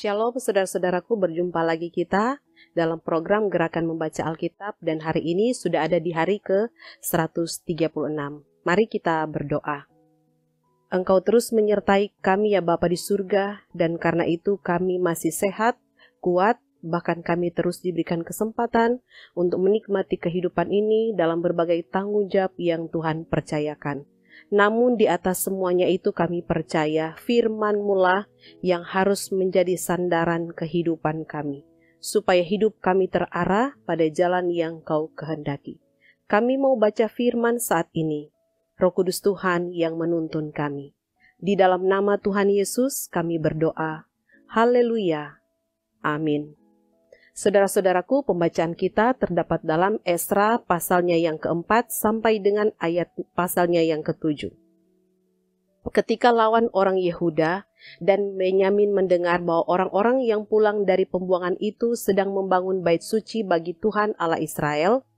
Shalom saudara-saudaraku, berjumpa lagi kita dalam program Gerakan Membaca Alkitab dan hari ini sudah ada di hari ke-136. Mari kita berdoa. Engkau terus menyertai kami ya Bapa di surga, dan karena itu kami masih sehat, kuat, bahkan kami terus diberikan kesempatan untuk menikmati kehidupan ini dalam berbagai tanggung jawab yang Tuhan percayakan. Namun di atas semuanya itu kami percaya firman-Mu lah yang harus menjadi sandaran kehidupan kami, supaya hidup kami terarah pada jalan yang Kau kehendaki. Kami mau baca firman saat ini. Roh Kudus Tuhan yang menuntun kami. Di dalam nama Tuhan Yesus kami berdoa. Haleluya. Amin. Saudara-saudaraku, pembacaan kita terdapat dalam Esra pasalnya yang keempat sampai dengan ayat pasalnya yang ketujuh. Ketika lawan orang Yehuda dan Benyamin mendengar bahwa orang-orang yang pulang dari pembuangan itu sedang membangun bait suci bagi Tuhan Allah Israel,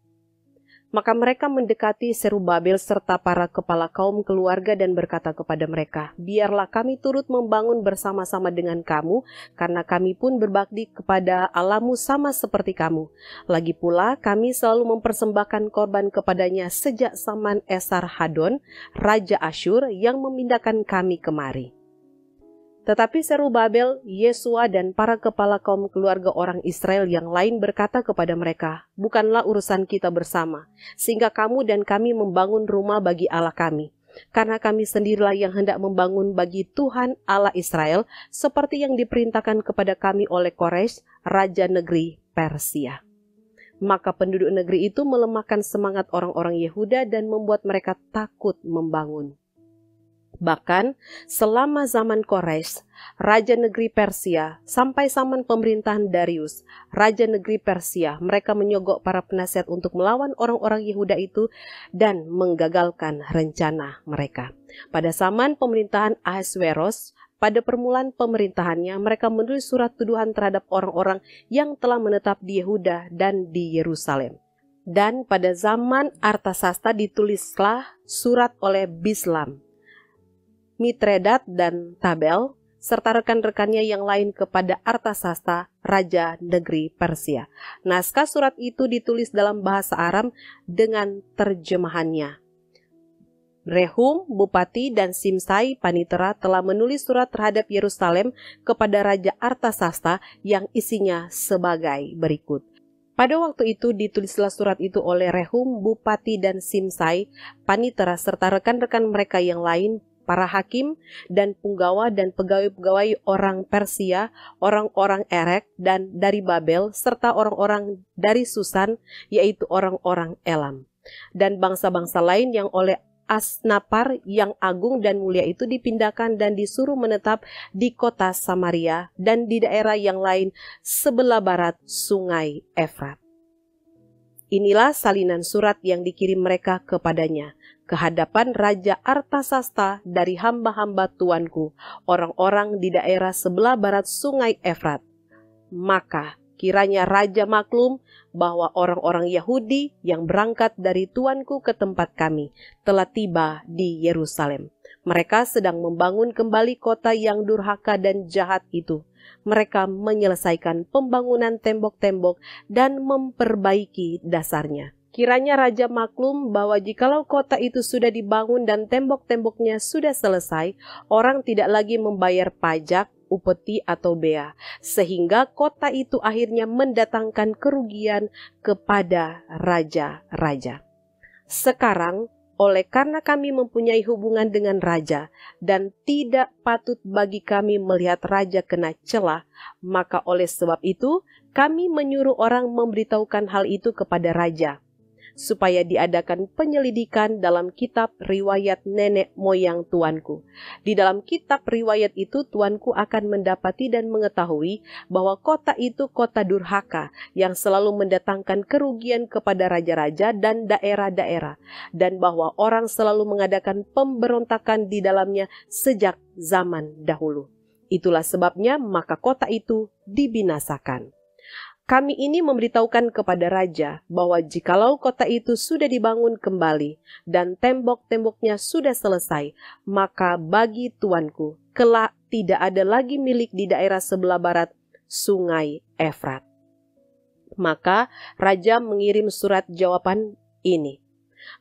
maka mereka mendekati Serubabel serta para kepala kaum keluarga dan berkata kepada mereka, "Biarlah kami turut membangun bersama-sama dengan kamu, karena kami pun berbakti kepada Allahmu sama seperti kamu. Lagi pula kami selalu mempersembahkan korban kepadanya sejak zaman Esarhadon, Raja Asyur yang memindahkan kami kemari." Tetapi Serubabel, Yesua dan para kepala kaum keluarga orang Israel yang lain berkata kepada mereka, "Bukanlah urusan kita bersama, sehingga kamu dan kami membangun rumah bagi Allah kami. Karena kami sendirilah yang hendak membangun bagi Tuhan Allah Israel, seperti yang diperintahkan kepada kami oleh Koresh, Raja negeri Persia." Maka penduduk negeri itu melemahkan semangat orang-orang Yehuda dan membuat mereka takut membangun. Bahkan selama zaman Koresh, Raja negeri Persia, sampai zaman pemerintahan Darius, Raja negeri Persia, mereka menyogok para penasihat untuk melawan orang-orang Yehuda itu dan menggagalkan rencana mereka. Pada zaman pemerintahan Ahasveros, pada permulaan pemerintahannya, mereka menulis surat tuduhan terhadap orang-orang yang telah menetap di Yehuda dan di Yerusalem. Dan pada zaman Artasasta ditulislah surat oleh Bislam, Mitredat dan Tabel, serta rekan-rekannya yang lain kepada Artasasta, Raja negeri Persia. Naskah surat itu ditulis dalam bahasa Aram dengan terjemahannya. Rehum, Bupati, dan Simsai, Panitera telah menulis surat terhadap Yerusalem kepada Raja Artasasta yang isinya sebagai berikut. Pada waktu itu ditulislah surat itu oleh Rehum, Bupati, dan Simsai, Panitera, serta rekan-rekan mereka yang lain, para hakim dan punggawa dan pegawai-pegawai orang Persia, orang-orang Erek dan dari Babel, serta orang-orang dari Susan, yaitu orang-orang Elam. Dan bangsa-bangsa lain yang oleh Asnapar yang agung dan mulia itu dipindahkan dan disuruh menetap di kota Samaria dan di daerah yang lain sebelah barat sungai Efrat. Inilah salinan surat yang dikirim mereka kepadanya, ke hadapan Raja Artasasta dari hamba-hamba tuanku, orang-orang di daerah sebelah barat sungai Efrat. Maka kiranya Raja maklum bahwa orang-orang Yahudi yang berangkat dari tuanku ke tempat kami telah tiba di Yerusalem. Mereka sedang membangun kembali kota yang durhaka dan jahat itu. Mereka menyelesaikan pembangunan tembok-tembok dan memperbaiki dasarnya. Kiranya Raja maklum bahwa jikalau kota itu sudah dibangun dan tembok-temboknya sudah selesai, orang tidak lagi membayar pajak, upeti atau bea, sehingga kota itu akhirnya mendatangkan kerugian kepada raja-raja. Sekarang, oleh karena kami mempunyai hubungan dengan raja dan tidak patut bagi kami melihat raja kena celah, maka oleh sebab itu kami menyuruh orang memberitahukan hal itu kepada raja, supaya diadakan penyelidikan dalam kitab riwayat nenek moyang tuanku. Di dalam kitab riwayat itu tuanku akan mendapati dan mengetahui bahwa kota itu kota durhaka yang selalu mendatangkan kerugian kepada raja-raja dan daerah-daerah, dan bahwa orang selalu mengadakan pemberontakan di dalamnya sejak zaman dahulu. Itulah sebabnya maka kota itu dibinasakan. Kami ini memberitahukan kepada raja bahwa jikalau kota itu sudah dibangun kembali dan tembok-temboknya sudah selesai, maka bagi tuanku kelak tidak ada lagi milik di daerah sebelah barat Sungai Efrat. Maka raja mengirim surat jawaban ini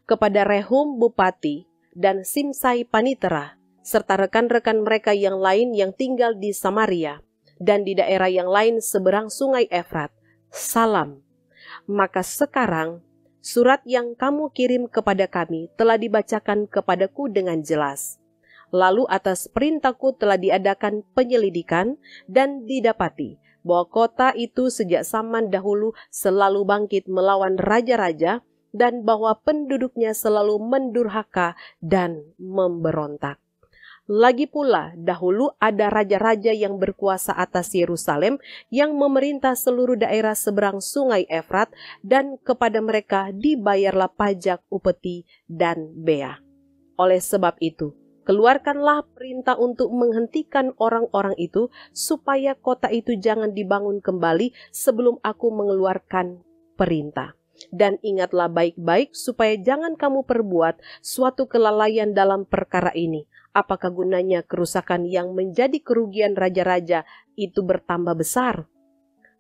kepada Rehum Bupati dan Simsai Panitera, serta rekan-rekan mereka yang lain yang tinggal di Samaria dan di daerah yang lain seberang Sungai Efrat. Salam. Maka sekarang surat yang kamu kirim kepada kami telah dibacakan kepadaku dengan jelas. Lalu atas perintahku telah diadakan penyelidikan dan didapati bahwa kota itu sejak zaman dahulu selalu bangkit melawan raja-raja dan bahwa penduduknya selalu mendurhaka dan memberontak. Lagi pula, dahulu ada raja-raja yang berkuasa atas Yerusalem yang memerintah seluruh daerah seberang Sungai Efrat, dan kepada mereka dibayarlah pajak upeti dan bea. Oleh sebab itu, keluarkanlah perintah untuk menghentikan orang-orang itu, supaya kota itu jangan dibangun kembali sebelum aku mengeluarkan perintah. Dan ingatlah baik-baik supaya jangan kamu perbuat suatu kelalaian dalam perkara ini. Apakah gunanya kerusakan yang menjadi kerugian raja-raja itu bertambah besar?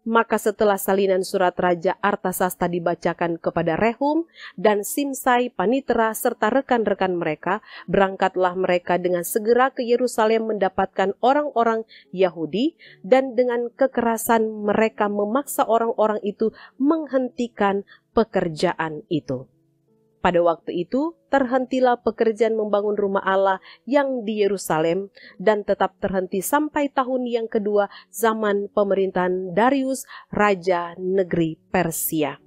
Maka setelah salinan surat Raja Artasasta dibacakan kepada Rehum dan Simsai Panitera serta rekan-rekan mereka, berangkatlah mereka dengan segera ke Yerusalem mendapatkan orang-orang Yahudi, dan dengan kekerasan mereka memaksa orang-orang itu menghentikan pekerjaan itu. Pada waktu itu, terhentilah pekerjaan membangun rumah Allah yang di Yerusalem, dan tetap terhenti sampai tahun yang kedua zaman pemerintahan Darius, Raja Negeri Persia.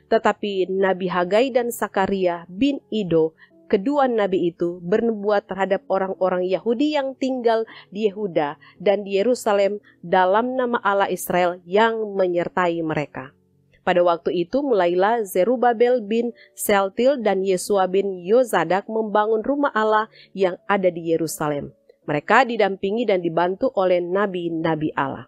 Tetapi Nabi Hagai dan Sakaria bin Ido, kedua nabi itu, bernubuat terhadap orang-orang Yahudi yang tinggal di Yehuda dan di Yerusalem dalam nama Allah Israel yang menyertai mereka. Pada waktu itu mulailah Zerubabel bin Sealtiel dan Yesua bin Yozadak membangun rumah Allah yang ada di Yerusalem. Mereka didampingi dan dibantu oleh nabi-nabi Allah.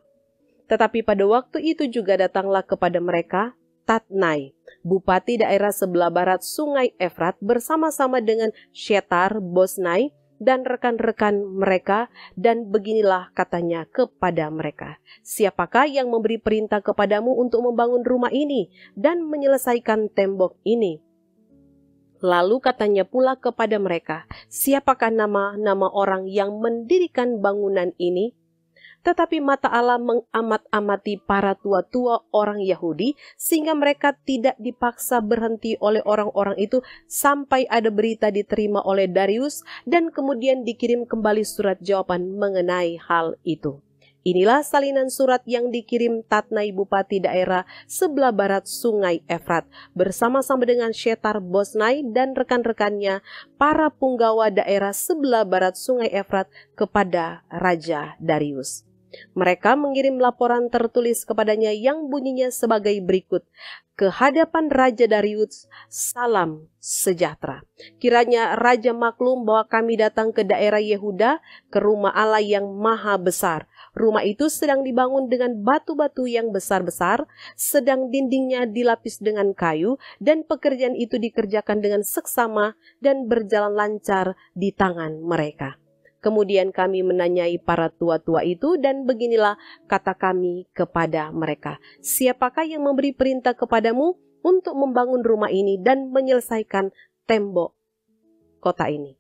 Tetapi pada waktu itu juga datanglah kepada mereka Tatnai, bupati daerah sebelah barat Sungai Efrat, bersama-sama dengan Shetar Bosnai dan rekan-rekan mereka, dan beginilah katanya kepada mereka, siapakah yang memberi perintah kepadamu untuk membangun rumah ini dan menyelesaikan tembok ini? Lalu katanya pula kepada mereka, siapakah nama-nama orang yang mendirikan bangunan ini? Tetapi mata Allah mengamat-amati para tua-tua orang Yahudi, sehingga mereka tidak dipaksa berhenti oleh orang-orang itu sampai ada berita diterima oleh Darius, dan kemudian dikirim kembali surat jawaban mengenai hal itu. Inilah salinan surat yang dikirim Tatnai bupati daerah sebelah barat Sungai Efrat bersama-sama dengan Shetar Bosnai dan rekan-rekannya, para punggawa daerah sebelah barat Sungai Efrat, kepada Raja Darius. Mereka mengirim laporan tertulis kepadanya yang bunyinya sebagai berikut. Ke hadapan Raja Darius, salam sejahtera. Kiranya Raja maklum bahwa kami datang ke daerah Yehuda, ke rumah Allah yang maha besar. Rumah itu sedang dibangun dengan batu-batu yang besar-besar, sedang dindingnya dilapis dengan kayu, dan pekerjaan itu dikerjakan dengan seksama dan berjalan lancar di tangan mereka. Kemudian kami menanyai para tua-tua itu, dan beginilah kata kami kepada mereka, siapakah yang memberi perintah kepadamu untuk membangun rumah ini dan menyelesaikan tembok kota ini?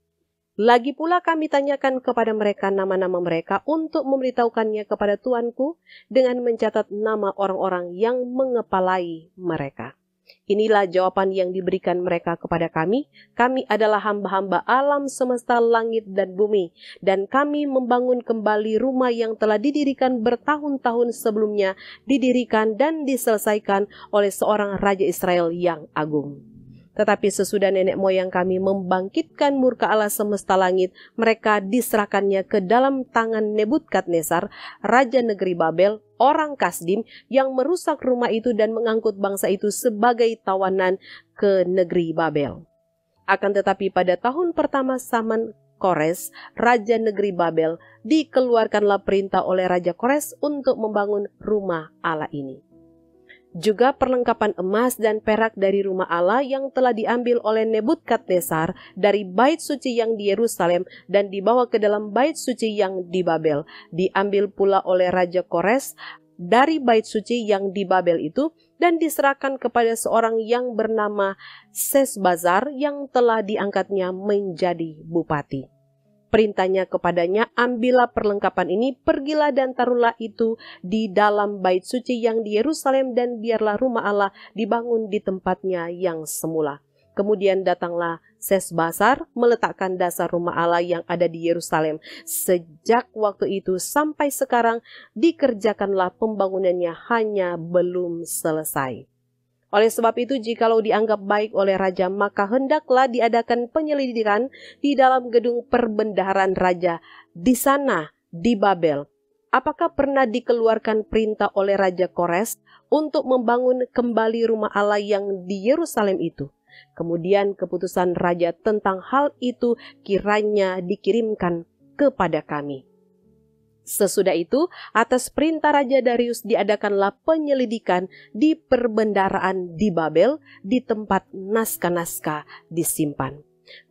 Lagi pula kami tanyakan kepada mereka nama-nama mereka untuk memberitahukannya kepada tuanku dengan mencatat nama orang-orang yang mengepalai mereka. Inilah jawaban yang diberikan mereka kepada kami. Kami adalah hamba-hamba alam semesta langit dan bumi, dan kami membangun kembali rumah yang telah didirikan bertahun-tahun sebelumnya, didirikan dan diselesaikan oleh seorang Raja Israel yang agung. Tetapi sesudah nenek moyang kami membangkitkan murka Allah semesta langit, mereka diserahkannya ke dalam tangan Nebukadnezar, Raja Negeri Babel, orang Kasdim, yang merusak rumah itu dan mengangkut bangsa itu sebagai tawanan ke negeri Babel. Akan tetapi pada tahun pertama zaman Kores, Raja Negeri Babel, dikeluarkanlah perintah oleh Raja Kores untuk membangun rumah Allah ini. Juga perlengkapan emas dan perak dari rumah Allah yang telah diambil oleh Nebukadnezar dari bait suci yang di Yerusalem dan dibawa ke dalam bait suci yang di Babel. Diambil pula oleh Raja Kores dari bait suci yang di Babel itu dan diserahkan kepada seorang yang bernama Sesbazar yang telah diangkatnya menjadi bupati. Perintahnya kepadanya, ambillah perlengkapan ini, pergilah dan taruhlah itu di dalam bait suci yang di Yerusalem dan biarlah rumah Allah dibangun di tempatnya yang semula. Kemudian datanglah Sesbazar meletakkan dasar rumah Allah yang ada di Yerusalem. Sejak waktu itu sampai sekarang dikerjakanlah pembangunannya, hanya belum selesai. Oleh sebab itu, jikalau dianggap baik oleh raja, maka hendaklah diadakan penyelidikan di dalam gedung perbendaharaan raja di sana, di Babel. Apakah pernah dikeluarkan perintah oleh Raja Kores untuk membangun kembali rumah Allah yang di Yerusalem itu? Kemudian keputusan raja tentang hal itu kiranya dikirimkan kepada kami. Sesudah itu, atas perintah Raja Darius diadakanlah penyelidikan di perbendaharaan di Babel, di tempat naskah-naskah disimpan.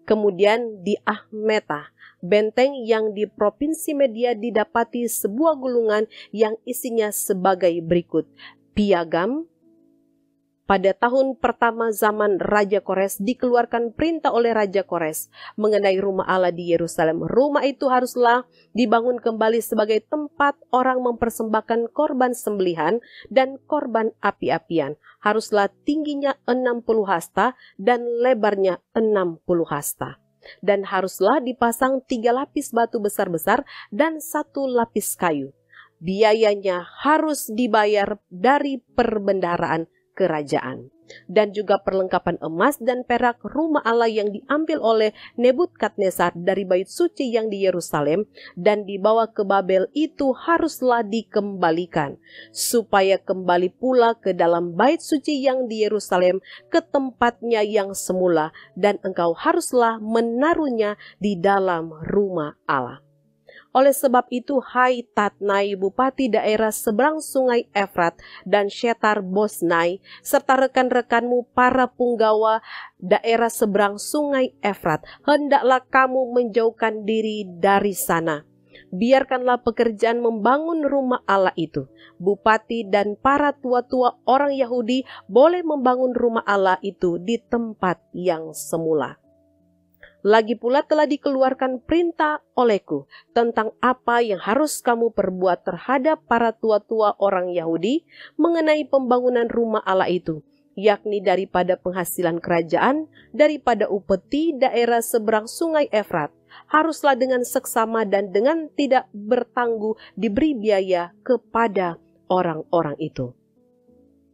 Kemudian di Ahmeta, benteng yang di provinsi Media, didapati sebuah gulungan yang isinya sebagai berikut. Piagam. Pada tahun pertama zaman Raja Kores dikeluarkan perintah oleh Raja Kores mengenai rumah Allah di Yerusalem. Rumah itu haruslah dibangun kembali sebagai tempat orang mempersembahkan korban sembelihan dan korban api-apian. Haruslah tingginya 60 hasta dan lebarnya 60 hasta. Dan haruslah dipasang 3 lapis batu besar-besar dan 1 lapis kayu. Biayanya harus dibayar dari perbendaharaan kerajaan. Dan juga perlengkapan emas dan perak rumah Allah yang diambil oleh Nebukadnezar dari bait suci yang di Yerusalem dan dibawa ke Babel itu haruslah dikembalikan, supaya kembali pula ke dalam bait suci yang di Yerusalem ke tempatnya yang semula, dan engkau haruslah menaruhnya di dalam rumah Allah. Oleh sebab itu, hai Tatnai, bupati daerah seberang sungai Efrat, dan Syetar Bosnai, serta rekan-rekanmu para punggawa daerah seberang sungai Efrat, hendaklah kamu menjauhkan diri dari sana. Biarkanlah pekerjaan membangun rumah Allah itu. Bupati dan para tua-tua orang Yahudi boleh membangun rumah Allah itu di tempat yang semula. Lagi pula telah dikeluarkan perintah olehku tentang apa yang harus kamu perbuat terhadap para tua-tua orang Yahudi mengenai pembangunan rumah Allah itu, yakni daripada penghasilan kerajaan, daripada upeti daerah seberang sungai Efrat, haruslah dengan seksama dan dengan tidak bertangguh diberi biaya kepada orang-orang itu.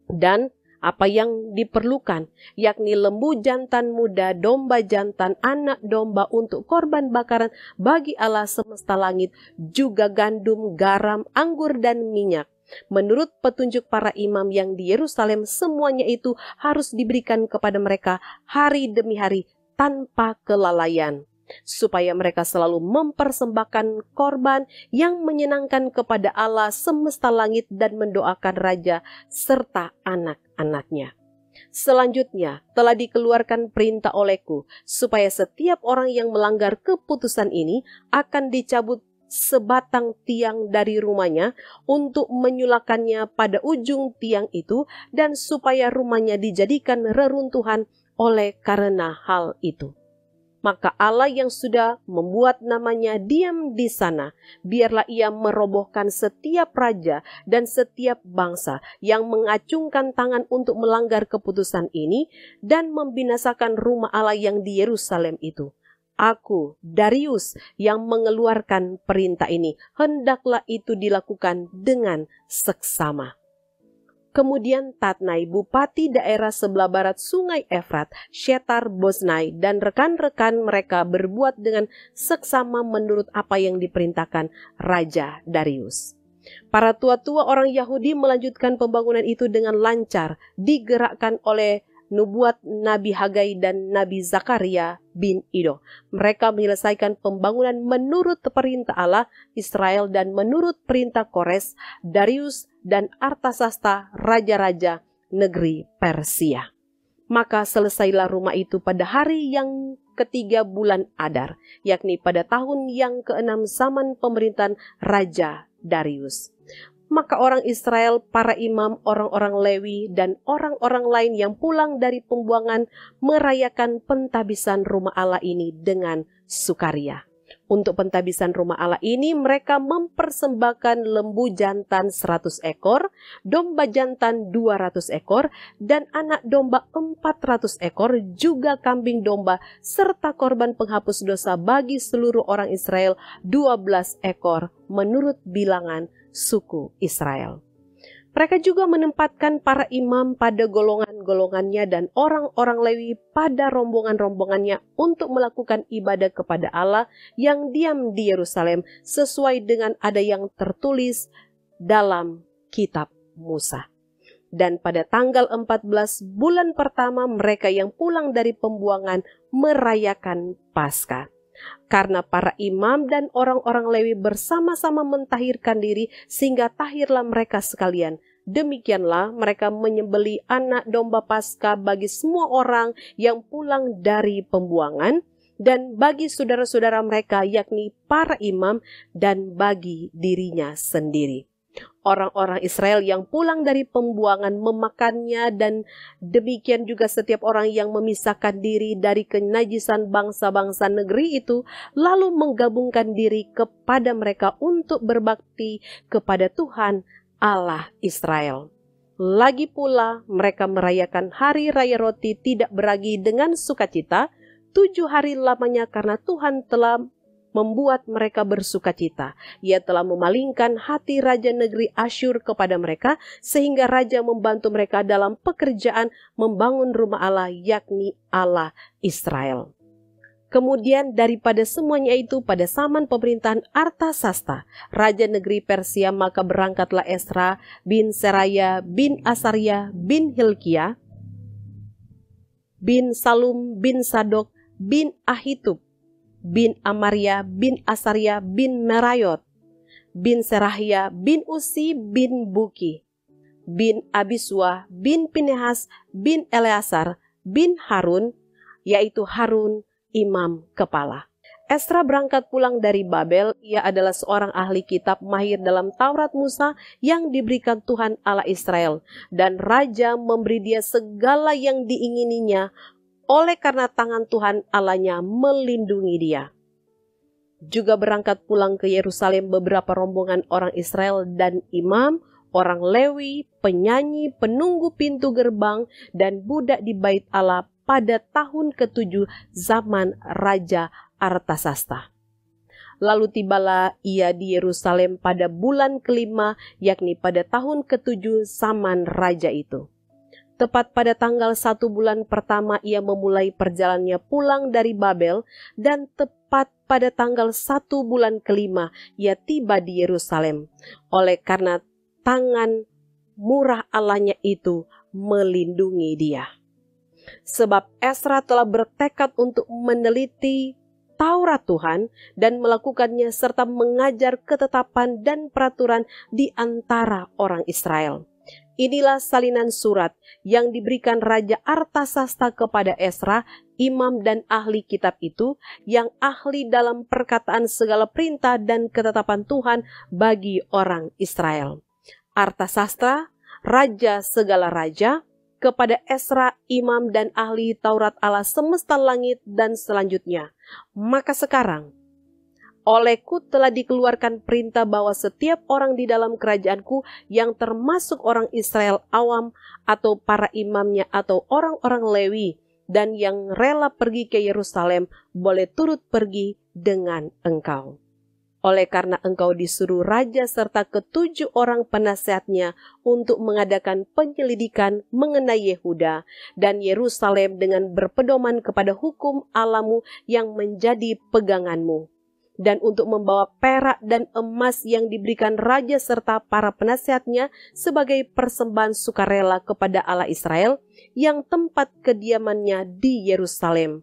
Dan apa yang diperlukan, yakni lembu jantan muda, domba jantan, anak domba untuk korban bakaran bagi Allah semesta langit, juga gandum, garam, anggur, dan minyak. Menurut petunjuk para imam yang di Yerusalem, semuanya itu harus diberikan kepada mereka hari demi hari tanpa kelalaian, supaya mereka selalu mempersembahkan korban yang menyenangkan kepada Allah semesta langit dan mendoakan raja serta anak-anaknya. Selanjutnya telah dikeluarkan perintah olehku supaya setiap orang yang melanggar keputusan ini akan dicabut sebatang tiang dari rumahnya untuk menyulakannya pada ujung tiang itu, dan supaya rumahnya dijadikan reruntuhan oleh karena hal itu. Maka Allah yang sudah membuat namanya diam di sana, biarlah ia merobohkan setiap raja dan setiap bangsa yang mengacungkan tangan untuk melanggar keputusan ini dan membinasakan rumah Allah yang di Yerusalem itu. Aku, Darius, yang mengeluarkan perintah ini, hendaklah itu dilakukan dengan seksama. Kemudian Tatnai, bupati daerah sebelah barat sungai Efrat, Syetar Bosnai, dan rekan-rekan mereka berbuat dengan seksama menurut apa yang diperintahkan Raja Darius. Para tua-tua orang Yahudi melanjutkan pembangunan itu dengan lancar, digerakkan oleh nubuat Nabi Hagai dan Nabi Zakaria bin Ido. Mereka menyelesaikan pembangunan menurut perintah Allah Israel dan menurut perintah Kores, Darius, dan Artasasta, raja-raja negeri Persia. Maka selesailah rumah itu pada hari yang ketiga bulan Adar, yakni pada tahun yang ke-6 zaman pemerintahan Raja Darius. Maka orang Israel, para imam, orang-orang Lewi, dan orang-orang lain yang pulang dari pembuangan merayakan pentabisan rumah Allah ini dengan sukaria. Untuk pentabisan rumah Allah ini mereka mempersembahkan lembu jantan 100 ekor, domba jantan 200 ekor, dan anak domba 400 ekor, juga kambing domba, serta korban penghapus dosa bagi seluruh orang Israel 12 ekor menurut bilangan suku Israel. Mereka juga menempatkan para imam pada golongan-golongannya dan orang-orang Lewi pada rombongan-rombongannya untuk melakukan ibadah kepada Allah yang diam di Yerusalem sesuai dengan ada yang tertulis dalam kitab Musa. Dan pada tanggal 14 bulan pertama mereka yang pulang dari pembuangan merayakan Paskah. Karena para imam dan orang-orang Lewi bersama-sama mentahirkan diri sehingga tahirlah mereka sekalian. Demikianlah mereka menyembelih anak domba Paskah bagi semua orang yang pulang dari pembuangan dan bagi saudara-saudara mereka yakni para imam dan bagi dirinya sendiri. Orang-orang Israel yang pulang dari pembuangan memakannya dan demikian juga setiap orang yang memisahkan diri dari kenajisan bangsa-bangsa negeri itu lalu menggabungkan diri kepada mereka untuk berbakti kepada Tuhan Allah Israel. Lagi pula mereka merayakan hari raya roti tidak beragi dengan sukacita 7 hari lamanya karena Tuhan telah membuat mereka bersukacita. Ia telah memalingkan hati raja negeri Asyur kepada mereka, sehingga raja membantu mereka dalam pekerjaan membangun rumah Allah, yakni Allah Israel. Kemudian daripada semuanya itu pada zaman pemerintahan Artasasta, raja negeri Persia, maka berangkatlah Esra bin Seraya bin Asaria bin Hilkia bin Salum bin Sadok bin Ahitub bin Amaria bin Asaria bin Merayot bin Serahia bin Usi bin Buki bin Abisua bin Pinehas bin Eleazar bin Harun, yaitu Harun imam kepala. Esra berangkat pulang dari Babel. Ia adalah seorang ahli kitab mahir dalam Taurat Musa yang diberikan Tuhan Allah Israel, dan raja memberi dia segala yang diingininya oleh karena tangan Tuhan Allahnya melindungi dia. Juga berangkat pulang ke Yerusalem beberapa rombongan orang Israel dan imam, orang Lewi, penyanyi, penunggu pintu gerbang, dan budak di bait Allah pada tahun ke-7 zaman Raja Artasasta. Lalu tibalah ia di Yerusalem pada bulan ke-5, yakni pada tahun ke-7 zaman raja itu. Tepat pada tanggal 1 bulan pertama ia memulai perjalanannya pulang dari Babel, dan tepat pada tanggal 1 bulan ke-5 ia tiba di Yerusalem. Oleh karena tangan murah Allahnya itu melindungi dia. Sebab Esra telah bertekad untuk meneliti Taurat Tuhan dan melakukannya serta mengajar ketetapan dan peraturan di antara orang Israel. Inilah salinan surat yang diberikan Raja Artasasta kepada Esra, imam dan ahli kitab itu, yang ahli dalam perkataan segala perintah dan ketetapan Tuhan bagi orang Israel. Artasasta, raja segala raja, kepada Esra, imam dan ahli Taurat Allah semesta langit dan selanjutnya. Maka sekarang, olehku telah dikeluarkan perintah bahwa setiap orang di dalam kerajaanku yang termasuk orang Israel awam atau para imamnya atau orang-orang Lewi dan yang rela pergi ke Yerusalem boleh turut pergi dengan engkau. Oleh karena engkau disuruh raja serta ke-7 orang penasehatnya untuk mengadakan penyelidikan mengenai Yehuda dan Yerusalem dengan berpedoman kepada hukum Allahmu yang menjadi peganganmu, dan untuk membawa perak dan emas yang diberikan raja serta para penasehatnya sebagai persembahan sukarela kepada Allah Israel yang tempat kediamannya di Yerusalem,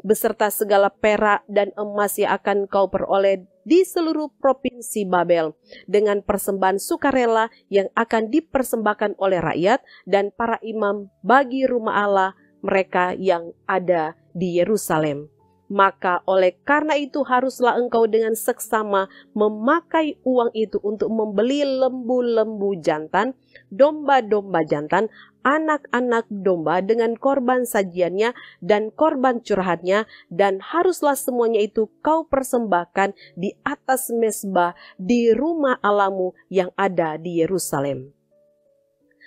beserta segala perak dan emas yang akan kau peroleh di seluruh provinsi Babel dengan persembahan sukarela yang akan dipersembahkan oleh rakyat dan para imam bagi rumah Allah mereka yang ada di Yerusalem. Maka oleh karena itu haruslah engkau dengan seksama memakai uang itu untuk membeli lembu-lembu jantan, domba-domba jantan, anak-anak domba dengan korban sajiannya dan korban curahannya, dan haruslah semuanya itu kau persembahkan di atas mezbah di rumah Allahmu yang ada di Yerusalem.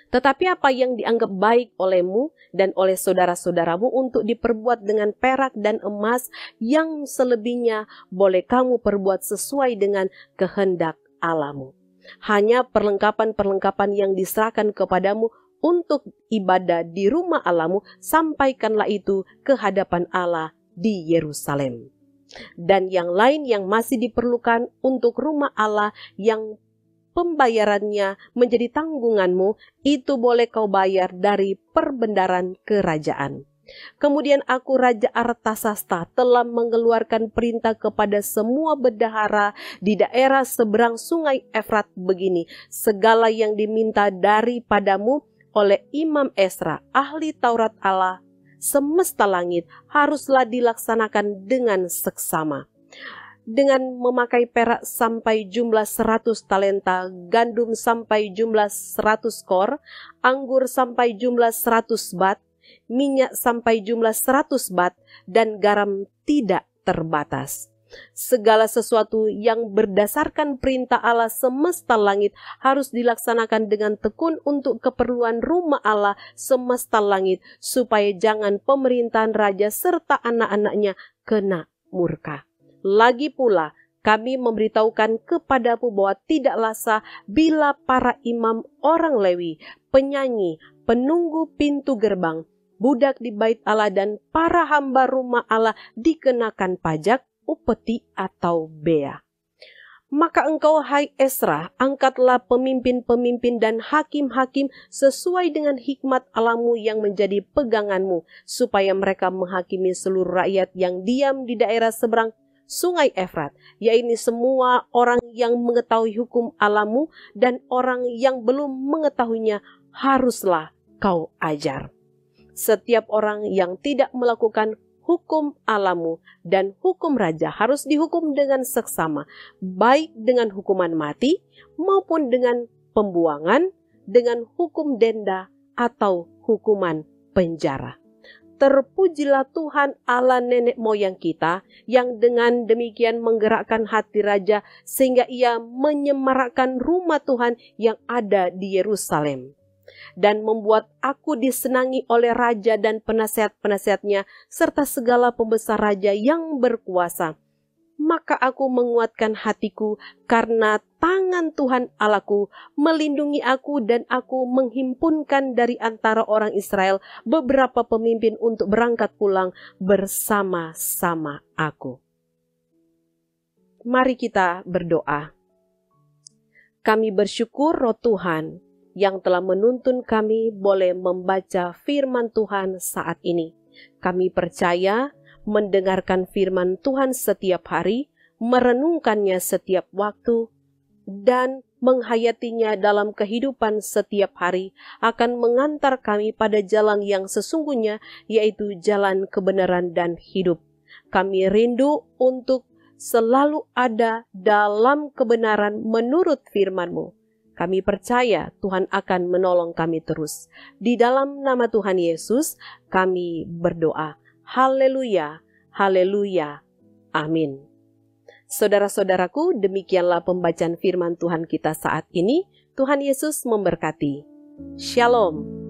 Tetapi apa yang dianggap baik olehmu dan oleh saudara-saudaramu untuk diperbuat dengan perak dan emas, yang selebihnya boleh kamu perbuat sesuai dengan kehendak Allahmu. Hanya perlengkapan-perlengkapan yang diserahkan kepadamu untuk ibadah di rumah Allahmu, sampaikanlah itu ke hadapan Allah di Yerusalem. Dan yang lain yang masih diperlukan untuk rumah Allah yang pembayarannya menjadi tanggunganmu, itu boleh kau bayar dari perbendaharaan kerajaan. Kemudian aku Raja Artasasta telah mengeluarkan perintah kepada semua bendahara di daerah seberang sungai Efrat begini, segala yang diminta daripadamu oleh Imam Esra, ahli Taurat Allah semesta langit, haruslah dilaksanakan dengan seksama. Dengan memakai perak sampai jumlah 100 talenta, gandum sampai jumlah 100 kor, anggur sampai jumlah 100 bat, minyak sampai jumlah 100 bat, dan garam tidak terbatas. Segala sesuatu yang berdasarkan perintah Allah semesta langit harus dilaksanakan dengan tekun untuk keperluan rumah Allah semesta langit, supaya jangan pemerintahan raja serta anak-anaknya kena murka. Lagi pula, kami memberitahukan kepadamu bahwa tidaklah sah bila para imam orang Lewi, penyanyi, penunggu pintu gerbang, budak di bait Allah dan para hamba rumah Allah dikenakan pajak, upeti atau bea. Maka engkau, hai Esra, angkatlah pemimpin-pemimpin dan hakim-hakim sesuai dengan hikmat Allahmu yang menjadi peganganmu, supaya mereka menghakimi seluruh rakyat yang diam di daerah seberang sungai Efrat, yaitu semua orang yang mengetahui hukum Allahmu dan orang yang belum mengetahuinya haruslah kau ajar. Setiap orang yang tidak melakukan hukum Allahmu dan hukum raja harus dihukum dengan seksama, baik dengan hukuman mati maupun dengan pembuangan, dengan hukum denda atau hukuman penjara. Terpujilah Tuhan Allah nenek moyang kita, yang dengan demikian menggerakkan hati raja sehingga ia menyemarakkan rumah Tuhan yang ada di Yerusalem, dan membuat aku disenangi oleh raja dan penasihat-penasihatnya serta segala pembesar raja yang berkuasa. Maka aku menguatkan hatiku karena tangan Tuhan Allahku melindungi aku, dan aku menghimpunkan dari antara orang Israel beberapa pemimpin untuk berangkat pulang bersama-sama aku. Mari kita berdoa. Kami bersyukur Roh Tuhan yang telah menuntun kami boleh membaca firman Tuhan saat ini. Kami percaya mendengarkan firman Tuhan setiap hari, merenungkannya setiap waktu, dan menghayatinya dalam kehidupan setiap hari akan mengantar kami pada jalan yang sesungguhnya, yaitu jalan kebenaran dan hidup. Kami rindu untuk selalu ada dalam kebenaran menurut firman-Mu. Kami percaya Tuhan akan menolong kami terus. Di dalam nama Tuhan Yesus kami berdoa. Haleluya, haleluya, amin. Saudara-saudaraku, demikianlah pembacaan firman Tuhan kita saat ini. Tuhan Yesus memberkati. Shalom.